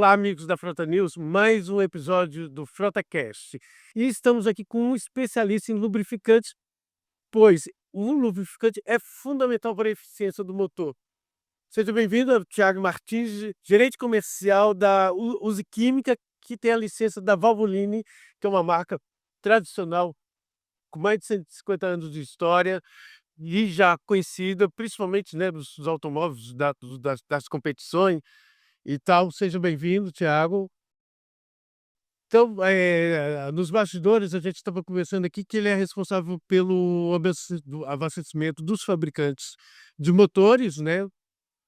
Olá, amigos da Frota News, mais um episódio do FrotaCast. E estamos aqui com um especialista em lubrificantes, pois o lubrificante é fundamental para a eficiência do motor. Seja bem-vindo, Thiago Martins, gerente comercial da Uzi Química, que tem a licença da Valvoline, que é uma marca tradicional com mais de 150 anos de história e já conhecida, principalmente, né, dos automóveis, das competições e tal. Seja bem-vindo, Thiago. Então, nos bastidores, a gente estava conversando aqui que ele é responsável pelo abastecimento dos fabricantes de motores, né?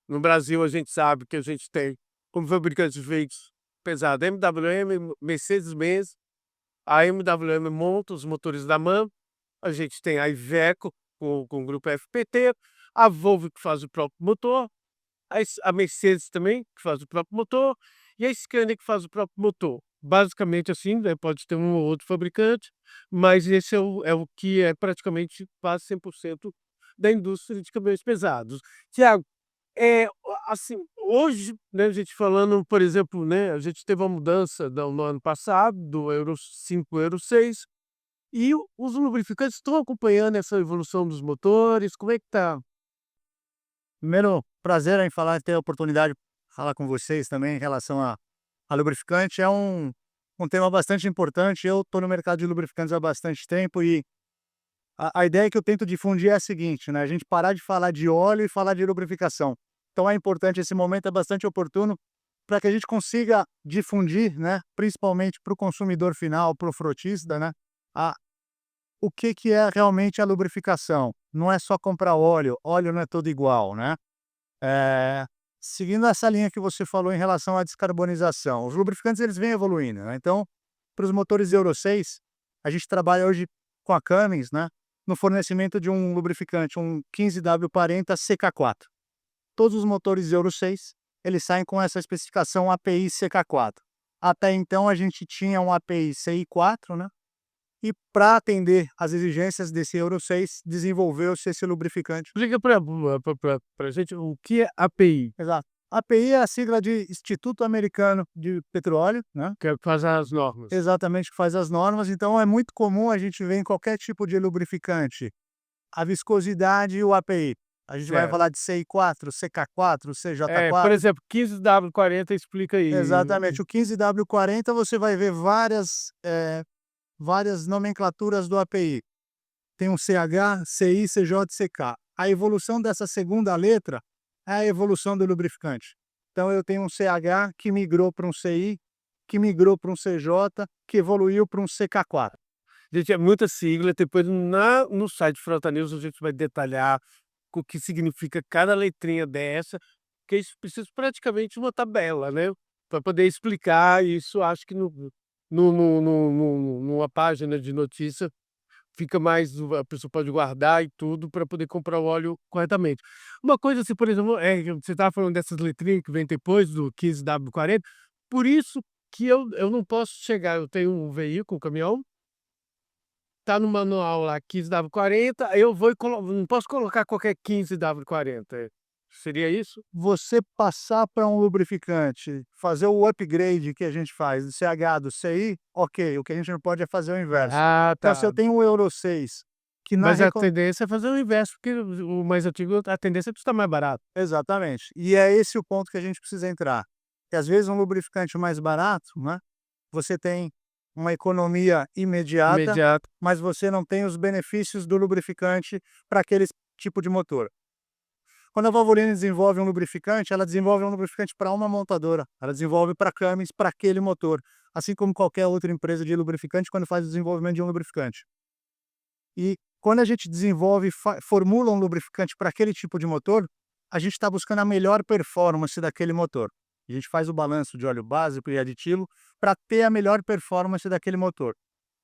No Brasil, a gente sabe que a gente tem como fabricantes de veículos pesados MWM, Mercedes-Benz, a MWM monta os motores da MAN, a gente tem a Iveco com o grupo FPT, a Volvo que faz o próprio motor, a Mercedes também, que faz o próprio motor, e a Scania que faz o próprio motor. Basicamente assim, né, pode ter um ou outro fabricante, mas esse é o que é praticamente quase 100% da indústria de caminhões pesados. Tiago, assim, hoje, né, a gente falando, por exemplo, né, a gente teve uma mudança no ano passado, do Euro 5 Euro 6, e os lubrificantes estão acompanhando essa evolução dos motores, como é que está? Primeiro, prazer em falar, ter a oportunidade de falar com vocês também em relação a lubrificante. É um tema bastante importante. Eu estou no mercado de lubrificantes há bastante tempo e a ideia que eu tento difundir é a seguinte, né? A gente parar de falar de óleo e falar de lubrificação. Então é importante, esse momento é bastante oportuno para que a gente consiga difundir, né? Principalmente para o consumidor final, para o frotista, né? A, o que é realmente a lubrificação. Não é só comprar óleo não é todo igual, né? Eh, Seguindo essa linha que você falou em relação à descarbonização, os lubrificantes eles vêm evoluindo, né, então, para os motores Euro 6, a gente trabalha hoje com a Cummins, né, no fornecimento de um lubrificante, um 15W40 CK4. Todos os motores Euro 6, eles saem com essa especificação API CK4. Até então a gente tinha um API CI4, né, e para atender às exigências desse Euro 6, desenvolveu-se esse lubrificante. Explica para gente o que é API, Exato. API é a sigla de Instituto Americano de Petróleo, né, que faz as normas. exatamente, que faz as normas, então é muito comum a gente ver em qualquer tipo de lubrificante a viscosidade e o API. A gente vai Certo. falar de CI4, CK4, Por CJ4. exemplo, 15W40 explica aí. Exatamente, o 15W40 você vai ver várias nomenclaturas do API. Tem um CH, CI, CJ, CK. A evolução dessa segunda letra é a evolução do lubrificante. Então eu tenho um CH que migrou para um CI, que migrou para um CJ, que evoluiu para um CK4. Gente, é muita sigla, depois no site Frota News a gente vai detalhar o que significa cada letrinha dessa, que isso precisa praticamente uma tabela, né, para poder explicar isso. Acho que numa página de notícia fica mais, a pessoa pode guardar e tudo para poder comprar o óleo corretamente. Uma coisa assim, por exemplo, você estava falando dessas letrinhas que vem depois do 15W40, por isso que eu não posso chegar, eu tenho um veículo, um caminhão, tá no manual lá 15W40, eu vou e não posso colocar qualquer 15W40, seria isso? Você passar para um lubrificante, fazer o upgrade que a gente faz do CH, do CI, ok, o que a gente não pode é fazer o inverso. Ah, Então se eu tá. tenho um Euro 6 que na Mas a recon tendência é fazer o inverso, porque o mais antigo, a tendência é custar mais barato. exatamente, e é esse o ponto que a gente precisa entrar, que às vezes um lubrificante mais barato, né, você tem uma economia imediata, Imediato. mas você não tem os benefícios do lubrificante para aquele tipo de motor. Quando a Valvoline desenvolve um lubrificante, ela desenvolve um lubrificante para uma montadora, ela desenvolve para Cummins, para aquele motor, assim como qualquer outra empresa de lubrificante quando faz o desenvolvimento de um lubrificante. E quando a gente desenvolve, formula um lubrificante para aquele tipo de motor, a gente está buscando a melhor performance daquele motor. A gente faz o balanço de óleo básico e aditivo para ter a melhor performance daquele motor.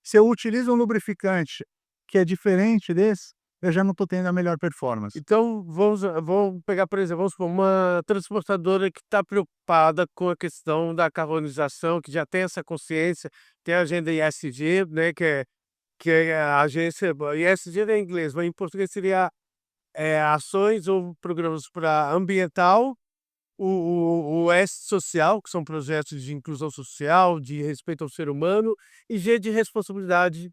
Se eu utilizo um lubrificante que é diferente desse, eu já não estou tendo a melhor performance. Então, vamos pegar, por exemplo, vamos supor, uma transportadora que está preocupada com a questão da carbonização, que já tem essa consciência, tem a agenda ESG, né, que é a agência, ESG é em inglês, mas em português seria ações ou programas para ambiental, o S social, que são projetos de inclusão social, de respeito ao ser humano, e G de responsabilidade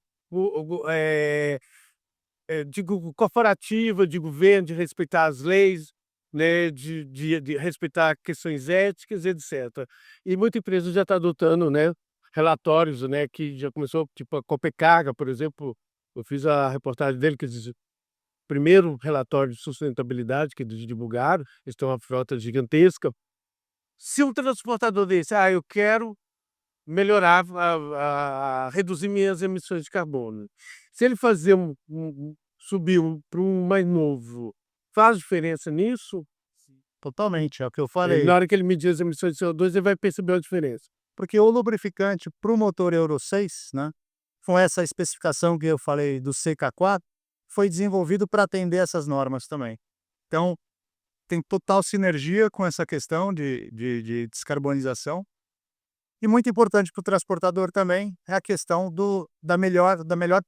digo, corporativa, de governo, de respeitar as leis, né, de respeitar questões éticas, etc. E muita empresa já está adotando, né, relatórios, né, que já começou, tipo a Copecarga, por exemplo, eu fiz a reportagem dele, que diz, primeiro relatório de sustentabilidade que eles divulgaram, eles têm uma frota gigantesca. Se um transportador desse, eu quero melhorar, reduzir minhas emissões de carbono. Se ele fazer subir para um mais novo, faz diferença nisso? Totalmente, é o que eu Na falei. hora que ele medir as emissões de CO2, ele vai perceber a diferença. Porque o lubrificante para o motor Euro 6, né, com essa especificação que eu falei do CK4, foi desenvolvido para atender essas normas também. Então, tem total sinergia com essa questão de descarbonização. E muito importante para o transportador também é a questão da melhor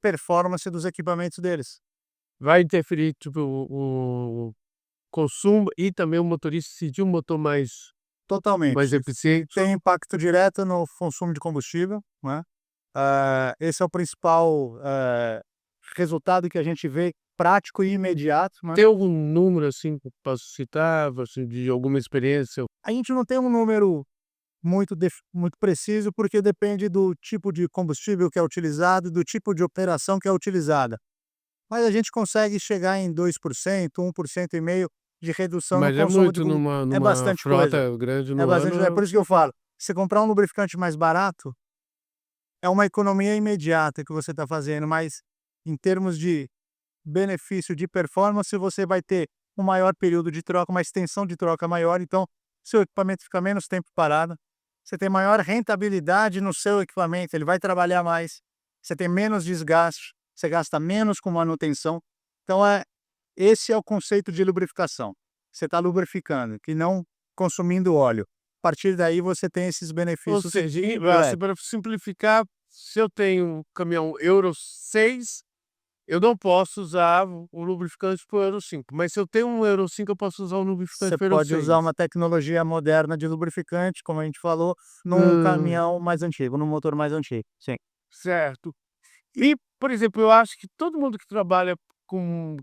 performance dos equipamentos deles. Vai interferir, tipo, o consumo e também o motorista sentir um motor mais Totalmente. eficiente. Tem impacto direto no consumo de combustível, né? Esse é o principal resultado que a gente vê prático e imediato, né? Tem algum número, assim, que eu posso citar, assim, de alguma experiência? A gente não tem um número muito preciso, porque depende do tipo de combustível que é utilizado, do tipo de operação que é utilizada. Mas a gente consegue chegar em 2%, 1,5% de redução no Mas é consumo de muito combustível. numa É numa bastante coisa. frota grande É no bastante, é ano. por isso que eu falo, você comprar um lubrificante mais barato é uma economia imediata que você está fazendo, mas em termos de benefício de performance, você vai ter um maior período de troca, uma extensão de troca maior, então seu equipamento fica menos tempo parado, você tem maior rentabilidade no seu equipamento, ele vai trabalhar mais, você tem menos desgaste, você gasta menos com manutenção. Então, esse é o conceito de lubrificação. Você está lubrificando, que não consumindo óleo. A partir daí, você tem esses Ou benefícios seja, assim, diretos. para simplificar, se eu tenho um caminhão Euro 6, eu não posso usar o lubrificante para o Euro 5, mas se eu tenho um Euro 5, eu posso usar o lubrificante Você para o Euro pode usar 6. uma tecnologia moderna de lubrificante, como a gente falou, num Hum, caminhão mais antigo, num motor mais antigo. Sim. certo. E, por exemplo, eu acho que todo mundo que trabalha com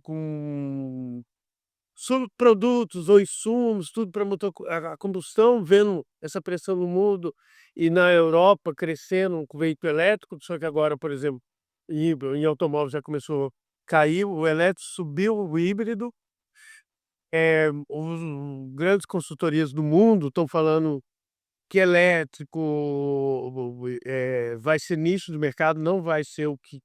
produtos ou insumos, tudo para motor a combustão, vendo essa pressão no mundo e na Europa crescendo com veículo elétrico, só que agora, por exemplo, em automóvel já começou a cair, o elétrico subiu, o híbrido. Os grandes consultorias do mundo estão falando que elétrico, vai ser nicho de mercado, não vai ser o que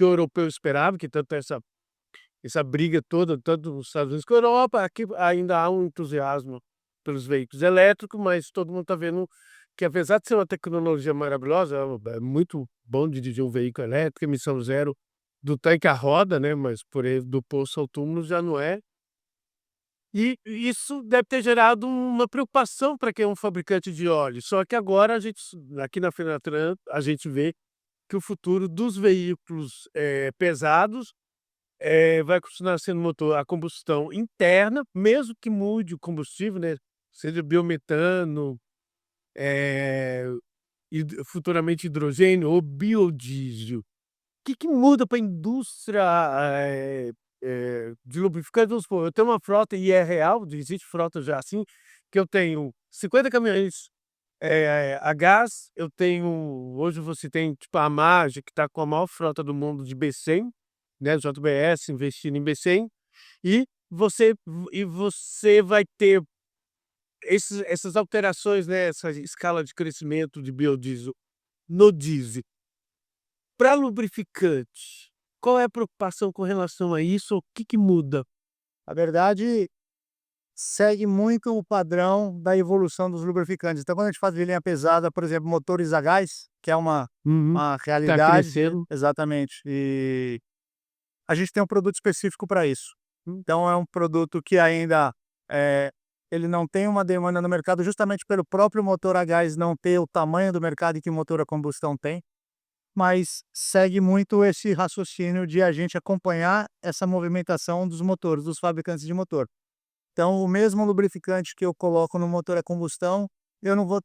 o europeu esperava, que tanto essa briga toda, tanto nos Estados Unidos quanto na Europa, aqui ainda há um entusiasmo pelos veículos elétricos, mas todo mundo está vendo que, apesar de ser uma tecnologia maravilhosa, é muito bom de dirigir um veículo elétrico, emissão zero do tanque à roda, né, mas do poço ao túmulo já não é. E isso deve ter gerado uma preocupação para quem é um fabricante de óleo, só que agora aqui na Fenatran, a gente vê que o futuro dos veículos, pesados, vai continuar sendo motor a combustão interna, mesmo que mude o combustível, né, seja biometano, futuramente hidrogênio ou biodiesel. O que muda para a indústria, de lubrificante? Vamos supor, eu tenho uma frota e é real, existe frota já assim, que eu tenho 50 caminhões, a gás, eu tenho hoje você tem, tipo, a Mage, que está com a maior frota do mundo de B100, né, JBS investindo em B100, e você vai ter essas alterações, né, essa escala de crescimento de biodiesel no diesel. Para lubrificante, qual é a preocupação com relação a isso? O que muda? A verdade segue muito o padrão da evolução dos lubrificantes. Então, quando a gente faz de linha pesada, por exemplo, motores a gás, que é Uhum. uma Tá realidade, crescendo. exatamente, e a gente tem um produto específico para isso. Então, é um produto que ainda eh, ele não tem uma demanda no mercado, justamente pelo próprio motor a gás não ter o tamanho do mercado que o motor a combustão tem, mas segue muito esse raciocínio de a gente acompanhar essa movimentação dos motores, dos fabricantes de motor. Então, o mesmo lubrificante que eu coloco no motor a combustão, eu não vou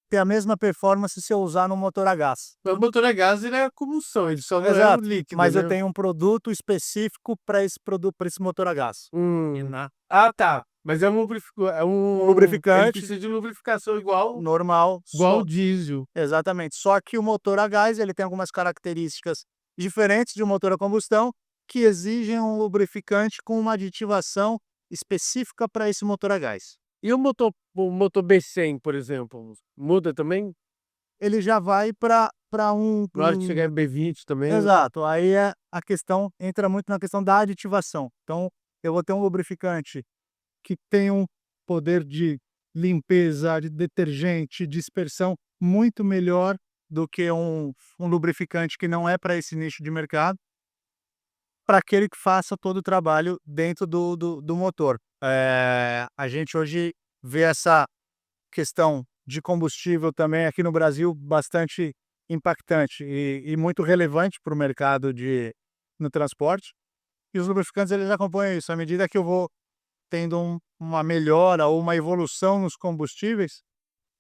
ter a mesma performance se eu usar no motor a gás. O motor a gás, ele é a combustão, ele só não é o Exato, líquido, mas eu né? tenho um produto específico para esse produto, para esse motor a gás. Né? Ah, tá. Mas é um Um ele lubrificante precisa de lubrificação normal, igual o só diesel. exatamente. Só que o motor a gás, ele tem algumas características diferentes de um motor a combustão, que exigem um lubrificante com uma aditivação específica para esse motor a gás. E o motor B100, por exemplo, muda também? Ele já vai para Na hora que chegar em B20 também? exato, aí é a questão entra muito na questão da aditivação. Então, eu vou ter um lubrificante que tem um poder de limpeza, de detergente, dispersão muito melhor do que um lubrificante que não é para esse nicho de mercado, para aquele que faça todo o trabalho dentro do motor. A gente hoje vê essa questão de combustível também aqui no Brasil bastante impactante e muito relevante para o mercado no transporte. E os lubrificantes eles acompanham isso. À medida que eu vou tendo uma melhora ou uma evolução nos combustíveis,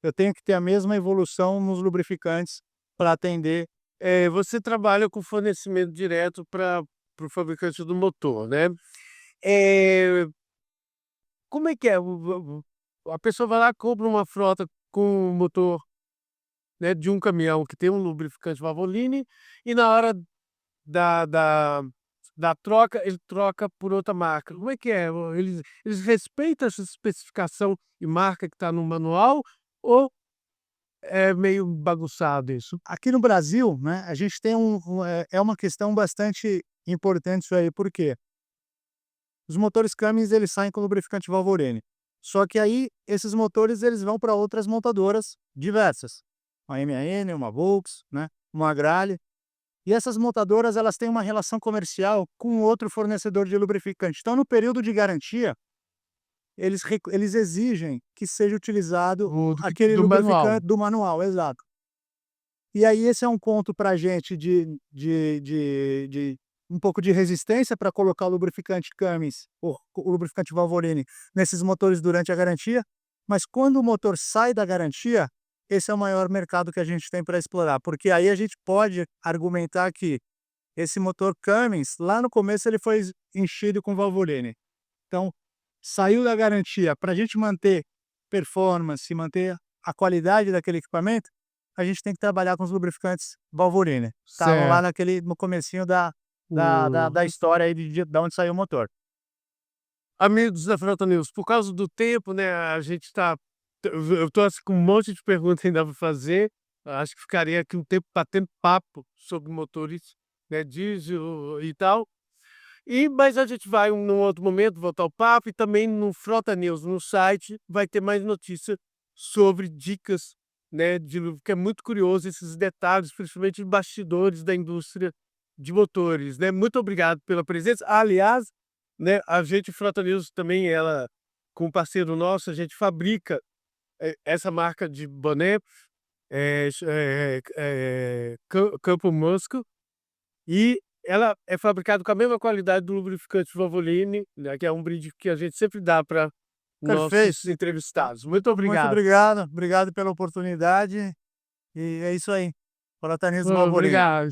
eu tenho que ter a mesma evolução nos lubrificantes para atender. Você trabalha com fornecimento direto para o fabricante do motor, né? Eh, Como é que é? A pessoa vai lá, compra uma frota com motor, né, de um caminhão que tem um lubrificante Valvoline e na hora da da da troca, ele troca por outra marca. Como é que é? Eles respeitam essa especificação e marca que está no manual ou é meio bagunçado isso? Aqui no Brasil, né, a gente tem é uma questão bastante importante isso aí, por quê? Os motores Cummins eles saem com lubrificante Valvoline. Só que aí esses motores eles vão para outras montadoras diversas, uma MAN, uma Volks, né, uma Agrale. E essas montadoras elas têm uma relação comercial com outro fornecedor de lubrificante. Então, no período de garantia, eles exigem que seja utilizado aquele Do manual. lubrificante do manual, exato. E aí esse é um ponto para a gente de um pouco de resistência para colocar o lubrificante Cummins, o lubrificante Valvoline, nesses motores durante a garantia, mas quando o motor sai da garantia, esse é o maior mercado que a gente tem para explorar, porque aí a gente pode argumentar que esse motor Cummins, lá no começo ele foi enchido com Valvoline. Então, saiu da garantia, para a gente manter performance, manter a qualidade daquele equipamento, a gente tem que trabalhar com os lubrificantes Valvoline. Estavam lá Certo. no comecinho da história aí da onde saiu o motor. Amigos da Frota News, por causa do tempo, né, a gente está eu tô assim com um monte de perguntas ainda para fazer, acho que ficaria aqui um tempo batendo papo sobre motores, né, diesel e tal. Mas a gente vai num outro momento voltar ao papo e também no Frota News, no site, vai ter mais notícia sobre dicas, né, que é muito curioso esses detalhes, principalmente de bastidores da indústria de motores, né. Muito obrigado pela presença. Aliás, né, a gente Frota News também ela com um parceiro nosso, a gente fabrica, essa marca de boné, Campo Musco, e ela é fabricada com a mesma qualidade do lubrificante Valvoline, né, que é um brinde que a gente sempre dá para nossos Perfeito. entrevistados. Muito Muito obrigado. obrigado, obrigado pela oportunidade e é isso aí. Fortaleza Valvoline. Obrigado.